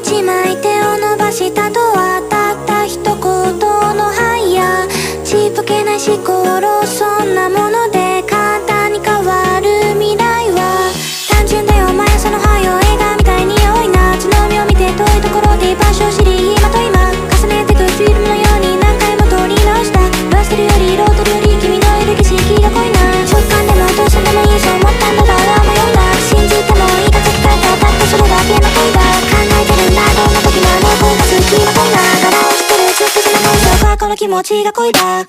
一枚手を伸ばしたとはたった一言のはいやちっぽけな思考路、そんなもので簡単に変わる未来は単純だよ。毎朝のはいよ映画みたいに多いな。つのみを見て遠いところで場所を知り、今と今重ねてくフィルムのように何回も撮り直した。忘れるより色を取るより君のいる景色が濃いな。直感でもどうしてでもいいそう思ったんだが迷うな。信じてもいいか書き換えたたったそれだけの恋だ。考えてるんだどんな時もあの声が好きな恋だ。柄を知ってるずっと知らないそうかこの気持ちが恋だ。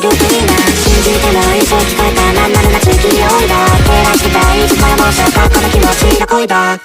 信じてもいいそう聞こえたまん丸な月日を追いだ。照らしてたいつからもそうかこの気持ちが恋だ。